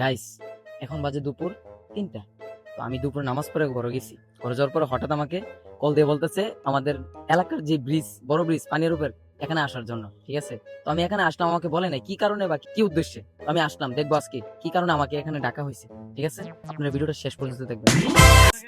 Guys, এখন বাজে দুপুর ৩টা। তো আমি দুপুর নামাজ পড়ে ঘরে গেছি। ঘরে যাওয়ার পরে হঠাৎ আমাকে কল দিয়ে বলতেছে আমাদের এলাকার যে ব্রিজ, বড় ব্রিজ পানির উপর, এখানে আসার জন্য। ঠিক আছে, তো আমি এখানে আসলাম, আমাকে বলে নাই কি কারণে বা কি উদ্দেশ্যে। তো আমি আসলাম, দেখবো আজকে কি কারণে আমাকে এখানে ডাকা হয়েছে। ঠিক আছে, আপনারা ভিডিওটা শেষ পর্যন্ত দেখবেন।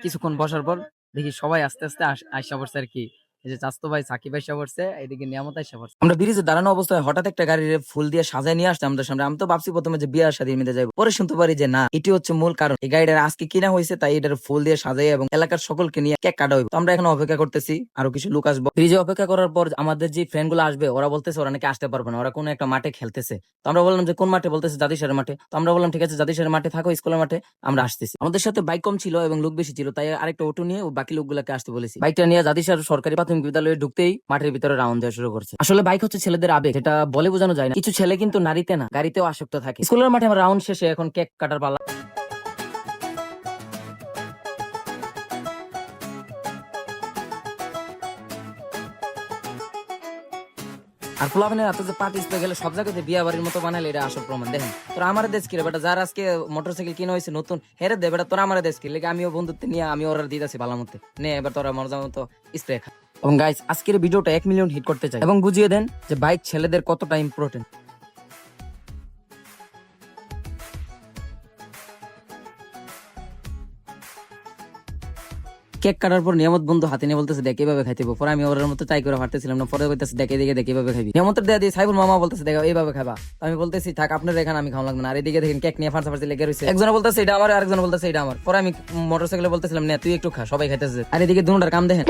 কিছুক্ষণ বসার পর দেখি সবাই আস্তে আস্তে আইসা পড়ছে আর কি। এই যে চাস্তো ভাই সাকিব আইসা পড়ছে, এদিকে নিয়ামত আইসা পড়ছে। আমরা ব্রিজে দাঁড়ানো অবস্থায় হঠাৎ একটা গাড়ির ফুল দিয়ে সাজায় নিয়ে আসছে আমাদের সামনে। আমি তো ভাবছি প্রথমে যে বিয়ার শাদীর মধ্যে যাবো, পরে শুনতে পারি যে না, এটি হচ্ছে মূল কারণ। এই গাড়িটার আজকে কিনা হয়েছে, তাই এটার ফুল দিয়ে সাজাই এবং এলাকার সকলকে নিয়ে কেক কাটা হইব। তো আমরা এখন অপেক্ষা করতেছি, আরো কিছু লোক আসবো। ব্রিজে অপেক্ষা করার পর আমাদের যে ফ্রেন্ড গুলো আসবে, ওরা বলতেছে ওরা নাকি আসতে পারবে না, ওরা কোনো একটা মাঠে খেলতেছে। তো আমরা বললাম যে কোন মাঠে, বলতেছে জাদিসের মাঠে। তো আমরা বললাম ঠিক আছে, জাদিসের মাঠে থাকো, স্কুলের মাঠে আমরা আসতেছি। আমাদের সাথে বাইক কম ছিল এবং লোক বেশি ছিল, তাই আরেকটা অটো নিয়ে বাকি লোকগুলোকে আসতে বলেছি। বাইকটা নিয়ে জাদিসের সরকারি প্রাথমিক বিদ্যালয়ে ঢুকতেই মাঠের ভিতরে রাউন্ড দেওয়া শুরু করছে। আসলে বাইক হচ্ছে ছেলেদের আবেগ, এটা বলে বোঝানো যায় না। কিছু ছেলে কিন্তু নারীতে না, গাড়িতেও আসক্ত থাকে। স্কুলের মাঠে আমরা রাউন্ড শেষে এখন কেক কাটার পালা। আর পোলাপানের হাতে যে পার্টি গেলে সব জায়গাতে বিয়া বাড়ির মতো বানালে এটা আসল প্রমাণ। দেখেন তোরা আমার দেশ কি রে বেটা, যার আজকে মোটরসাইকেল কিনা হয়েছে নতুন, হেরে দে বেটা, তোরা আমার দেশ কি লেগে আমিও বন্ধুত্ব নিয়ে আমি ওরা দিতেছি ভালো মতো নে, এবার তোরা মজা মতো স্প্রে খা। এবং গাইস, আজকের ভিডিওটা 1 মিলিয়ন হিট করতে চাই এবং বুঝিয়ে দেন যে বাইক ছেলেদের কতটা ইম্পর্টেন্ট। কেক কাটার পর নিয়ামত বন্ধু হাতে নিয়ে বলতেছে দেখ এইভাবে খাইতে হবে। পরে আমি ওর মতো চাই করে হাঁটতেছিলাম না, পরে বলতেছে দেখে দেখে দেখে এইভাবে খাবি। নিয়ামতের দেয়া দিয়ে সাইবুল মামা বলতেছে দেখো এইভাবে খাবা। আমি বলতেছি থাক আপনার এখানে আমি খাওয়া লাগবে না। আর এদিকে দেখেন কেক নিয়ে ফাঁসা লেগে রয়েছে, একজনে বলতেছে এটা আমার, আরেকজন বলতেছে এটা আমার। পরে আমি মোটরসাইকেলে বলতেছিলাম না তুই একটু খা, সবাই খাইতেছে। আর এদিকে দুটার কাম দেখেন।